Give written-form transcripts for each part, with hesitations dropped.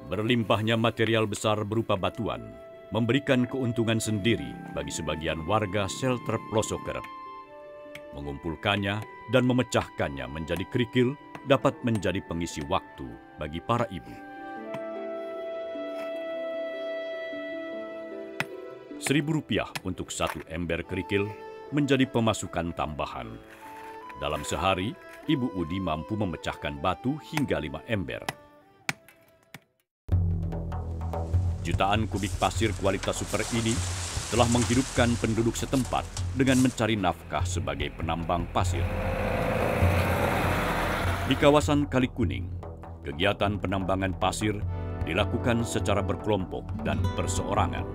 Berlimpahnya material besar berupa batuan memberikan keuntungan sendiri bagi sebagian warga shelter pelosok Kerep. Mengumpulkannya dan memecahkannya menjadi kerikil dapat menjadi pengisi waktu bagi para ibu. Rp1.000 untuk satu ember kerikil menjadi pemasukan tambahan. Dalam sehari, Ibu Udi mampu memecahkan batu hingga 5 ember. Jutaan kubik pasir kualitas super ini telah menghidupkan penduduk setempat dengan mencari nafkah sebagai penambang pasir. Di kawasan Kali Kuning, kegiatan penambangan pasir dilakukan secara berkelompok dan perseorangan.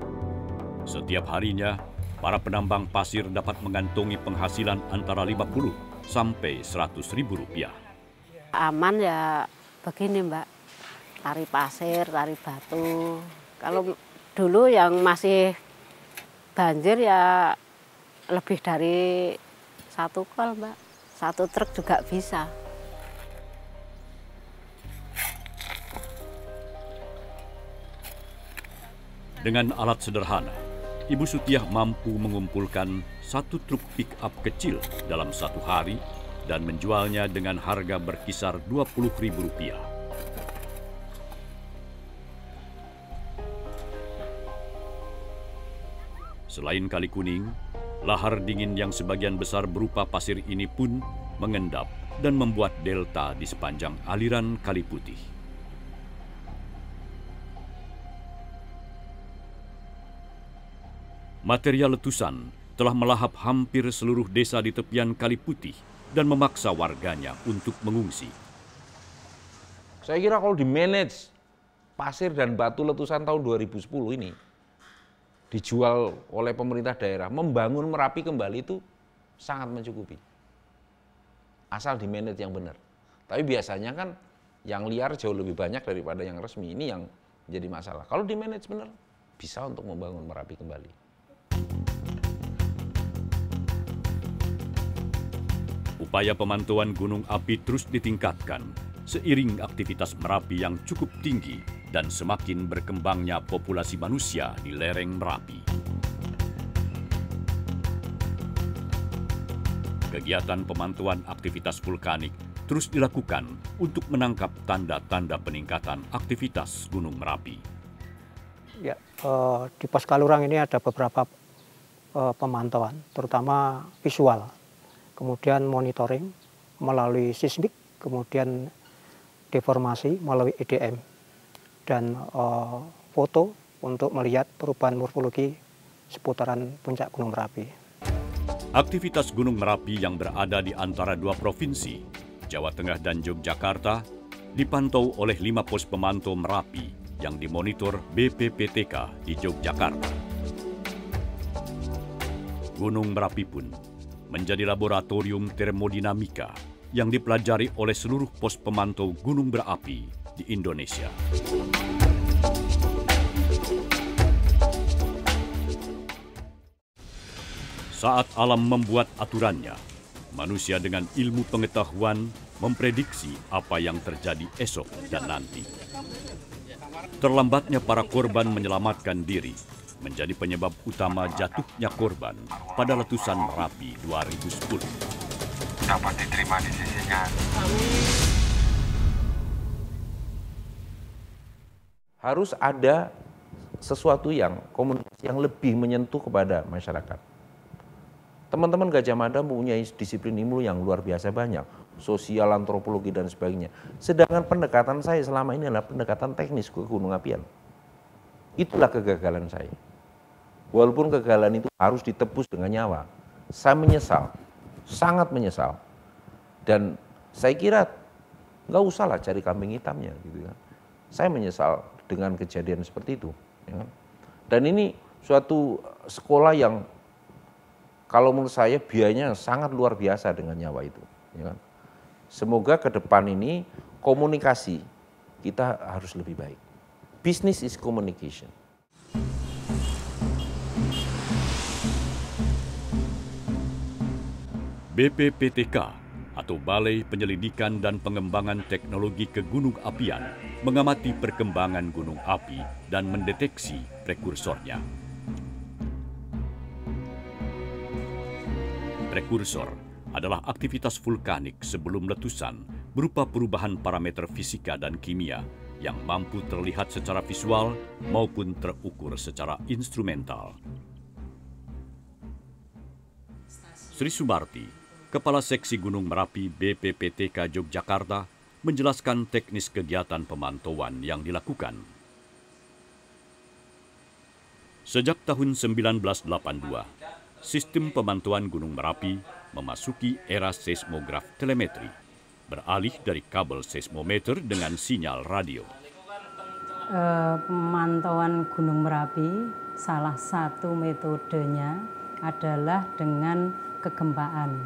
Setiap harinya, para penambang pasir dapat mengantongi penghasilan antara 50 sampai Rp100.000. Aman ya begini Mbak, tari pasir, tari batu. Kalau dulu yang masih banjir ya lebih dari 1 kol Mbak, 1 truk juga bisa. Dengan alat sederhana, Ibu Sutiah mampu mengumpulkan 1 truk pick-up kecil dalam 1 hari dan menjualnya dengan harga berkisar Rp20.000. Selain Kali Kuning, lahar dingin yang sebagian besar berupa pasir ini pun mengendap dan membuat delta di sepanjang aliran Kali Putih. Material letusan telah melahap hampir seluruh desa di tepian Kali Putih dan memaksa warganya untuk mengungsi. Saya kira kalau di-manage pasir dan batu letusan tahun 2010 ini, dijual oleh pemerintah daerah, membangun Merapi kembali itu sangat mencukupi. Asal di-manage yang benar. Tapi biasanya kan yang liar jauh lebih banyak daripada yang resmi. Ini yang menjadi masalah. Kalau di-manage benar, bisa untuk membangun Merapi kembali. Upaya pemantauan gunung api terus ditingkatkan seiring aktivitas Merapi yang cukup tinggi dan semakin berkembangnya populasi manusia di lereng Merapi. Kegiatan pemantauan aktivitas vulkanik terus dilakukan untuk menangkap tanda-tanda peningkatan aktivitas Gunung Merapi. Ya, di Pos Kalurang ini ada beberapa pemantauan, terutama visual, kemudian monitoring melalui seismik, kemudian deformasi melalui EDM, dan foto untuk melihat perubahan morfologi seputaran puncak Gunung Merapi. Aktivitas Gunung Merapi yang berada di antara 2 provinsi, Jawa Tengah dan Yogyakarta, dipantau oleh 5 pos pemantau Merapi yang dimonitor BPPTK di Yogyakarta. Gunung Merapi pun menjadi laboratorium termodinamika yang dipelajari oleh seluruh pos pemantau gunung berapi di Indonesia. Saat alam membuat aturannya, manusia dengan ilmu pengetahuan memprediksi apa yang terjadi esok dan nanti. Terlambatnya para korban menyelamatkan diri menjadi penyebab utama jatuhnya korban pada letusan Merapi 2010. Dapat diterima di sisinya. Harus ada sesuatu yang komunikasi yang lebih menyentuh kepada masyarakat. Teman-teman Gajah Mada mempunyai disiplin ilmu yang luar biasa banyak, sosial, antropologi, dan sebagainya. Sedangkan pendekatan saya selama ini adalah pendekatan teknis ke gunung apian. Itulah kegagalan saya. Walaupun kegagalan itu harus ditebus dengan nyawa, saya menyesal, sangat menyesal. Dan saya kira nggak usahlah cari kambing hitamnya, gitu kan. Saya menyesal dengan kejadian seperti itu. Ya kan? Dan ini suatu sekolah yang kalau menurut saya biayanya sangat luar biasa dengan nyawa itu. Ya kan? Semoga ke depan ini komunikasi kita harus lebih baik. Business is communication. BPPTK atau Balai Penyelidikan dan Pengembangan Teknologi Kegunung-apian mengamati perkembangan gunung api dan mendeteksi prekursornya. Prekursor adalah aktivitas vulkanik sebelum letusan berupa perubahan parameter fisika dan kimia yang mampu terlihat secara visual maupun terukur secara instrumental. Sri Sumarti, Kepala Seksi Gunung Merapi BPPTK Yogyakarta, menjelaskan teknis kegiatan pemantauan yang dilakukan. Sejak tahun 1982, sistem pemantauan Gunung Merapi memasuki era seismograf telemetri, beralih dari kabel seismometer dengan sinyal radio. Pemantauan Gunung Merapi, salah satu metodenya adalah dengan kegempaan,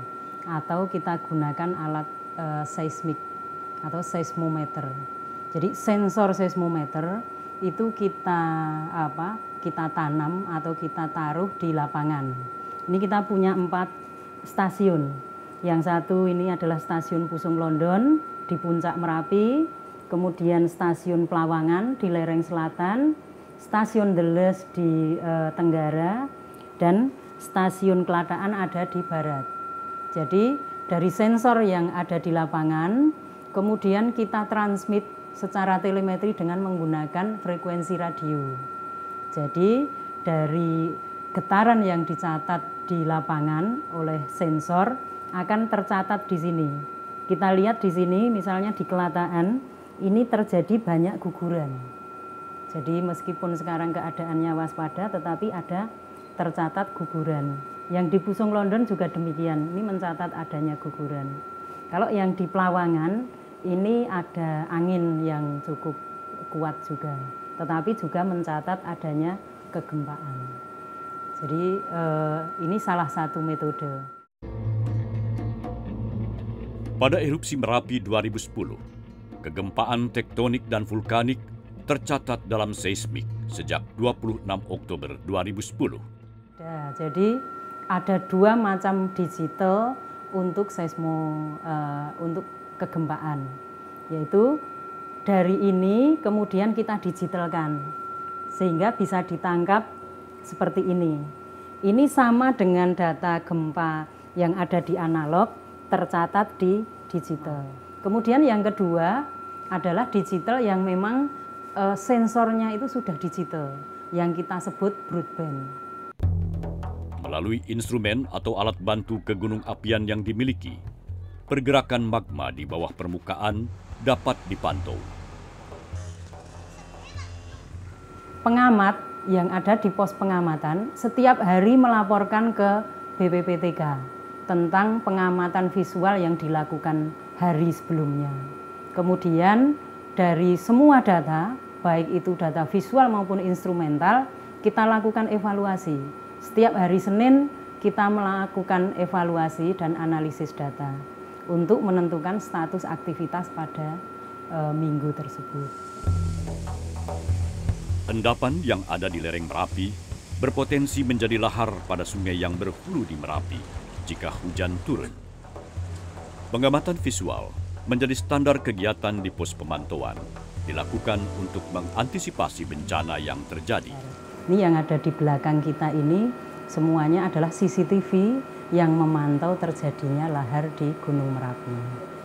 atau kita gunakan alat seismik atau seismometer. Jadi sensor seismometer itu kita tanam atau kita taruh di lapangan. Ini kita punya 4 stasiun. Yang satu ini adalah stasiun Pusung London di puncak Merapi, kemudian stasiun Pelawangan di lereng selatan, stasiun Deles di Tenggara, dan stasiun Kelataan ada di barat. Jadi dari sensor yang ada di lapangan, kemudian kita transmit secara telemetri dengan menggunakan frekuensi radio. Jadi dari getaran yang dicatat di lapangan oleh sensor akan tercatat di sini. Kita lihat di sini misalnya di Kelataan ini terjadi banyak guguran. Jadi meskipun sekarang keadaannya waspada tetapi ada tercatat guguran. Yang di Pusung London juga demikian, ini mencatat adanya guguran. Kalau yang di Pelawangan, ini ada angin yang cukup kuat juga, tetapi juga mencatat adanya kegempaan. Jadi ini salah satu metode. Pada erupsi Merapi 2010, kegempaan tektonik dan vulkanik tercatat dalam seismik sejak 26 Oktober 2010. Jadi ada 2 macam digital untuk untuk kegempaan, yaitu dari ini kemudian kita digitalkan sehingga bisa ditangkap seperti ini. Ini sama dengan data gempa yang ada di analog tercatat di digital. Kemudian yang kedua adalah digital yang memang sensornya itu sudah digital, yang kita sebut broadband. Melalui instrumen atau alat bantu kegunung-apian yang dimiliki, pergerakan magma di bawah permukaan dapat dipantau. Pengamat yang ada di pos pengamatan setiap hari melaporkan ke BPPTK tentang pengamatan visual yang dilakukan hari sebelumnya. Kemudian dari semua data, baik itu data visual maupun instrumental, kita lakukan evaluasi. Setiap hari Senin kita melakukan evaluasi dan analisis data untuk menentukan status aktivitas pada minggu tersebut. Endapan yang ada di lereng Merapi berpotensi menjadi lahar pada sungai yang berhulu di Merapi jika hujan turun. Pengamatan visual menjadi standar kegiatan di pos pemantauan, dilakukan untuk mengantisipasi bencana yang terjadi. Ini yang ada di belakang kita ini semuanya adalah CCTV yang memantau terjadinya lahar di Gunung Merapi.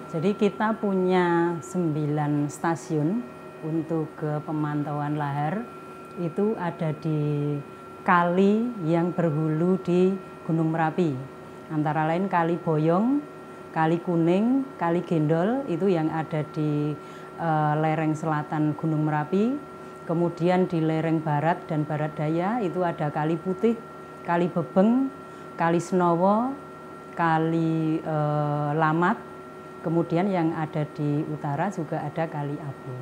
Jadi kita punya 9 stasiun untuk pemantauan lahar. Itu ada di kali yang berhulu di Gunung Merapi. Antara lain Kali Boyong, Kali Kuning, Kali Gendol, itu yang ada di lereng selatan Gunung Merapi. Kemudian di lereng barat dan barat daya itu ada Kali Putih, Kali Bebeng, Kali Senowo, Kali Lamat. Kemudian yang ada di utara juga ada Kali Abu.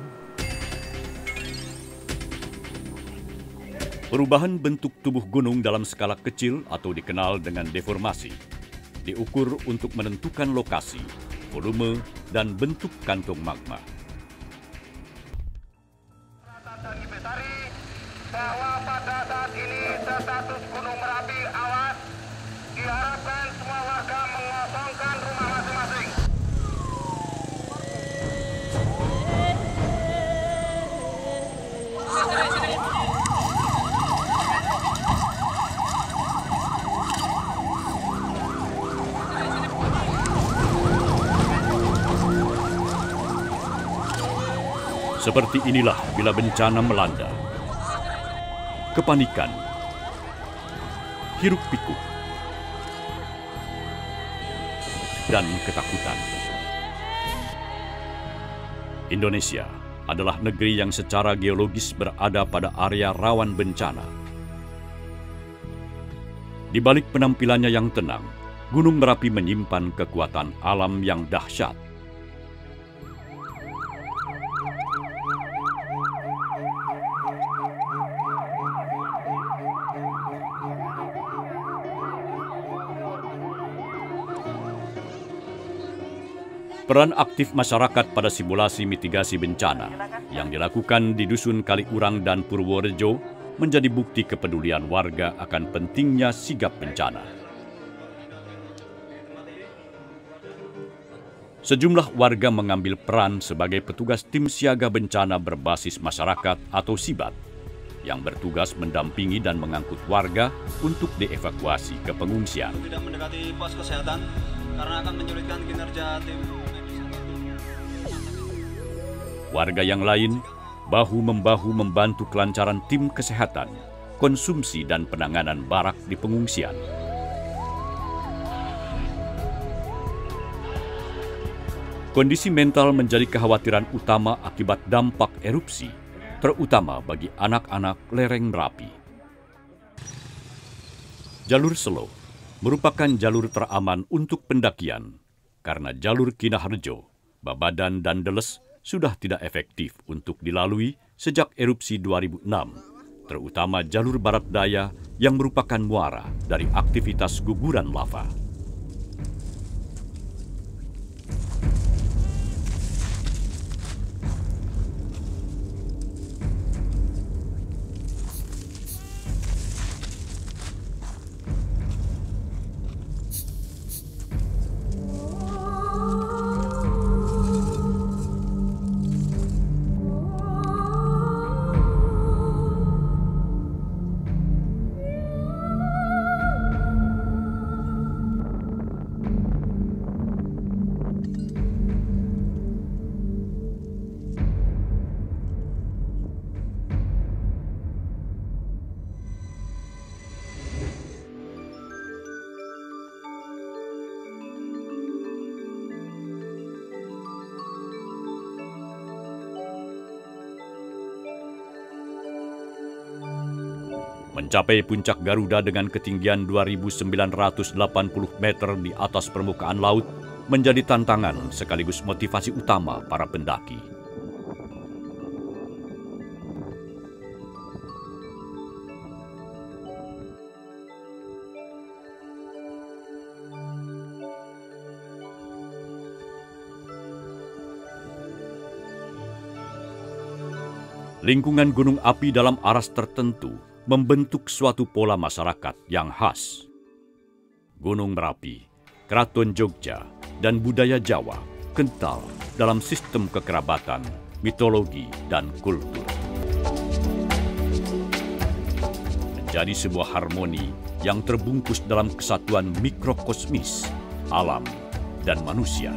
Perubahan bentuk tubuh gunung dalam skala kecil atau dikenal dengan deformasi diukur untuk menentukan lokasi, volume, dan bentuk kantung magma. Bahwa pada saat ini status Gunung Merapi awas, diharapkan semua warga mengosongkan rumah masing-masing. Seperti inilah bila bencana melanda. Kepanikan, hiruk-pikuk, dan ketakutan. Indonesia adalah negeri yang secara geologis berada pada area rawan bencana. Di balik penampilannya yang tenang, Gunung Merapi menyimpan kekuatan alam yang dahsyat. Peran aktif masyarakat pada simulasi mitigasi bencana yang dilakukan di Dusun Kaliurang dan Purworejo menjadi bukti kepedulian warga akan pentingnya sigap bencana. Sejumlah warga mengambil peran sebagai petugas tim siaga bencana berbasis masyarakat atau SIBAT yang bertugas mendampingi dan mengangkut warga untuk dievakuasi ke pengungsian. Tidak mendekati pos kesehatan karena akan menyulitkan kinerja tim. Warga yang lain bahu-membahu membantu kelancaran tim kesehatan, konsumsi dan penanganan barak di pengungsian. Kondisi mental menjadi kekhawatiran utama akibat dampak erupsi, terutama bagi anak-anak lereng Merapi. Jalur Selo merupakan jalur teraman untuk pendakian karena jalur Kinaharjo, Babadan, dan Deles sudah tidak efektif untuk dilalui sejak erupsi 2006, terutama jalur barat daya yang merupakan muara dari aktivitas guguran lava. Mencapai puncak Garuda dengan ketinggian 2.980 meter di atas permukaan laut menjadi tantangan sekaligus motivasi utama para pendaki. Lingkungan gunung api dalam aras tertentu membentuk suatu pola masyarakat yang khas. Gunung Merapi, Keraton Jogja, dan budaya Jawa kental dalam sistem kekerabatan, mitologi, dan kultur. Menjadi sebuah harmoni yang terbungkus dalam kesatuan mikrokosmis, alam, dan manusia.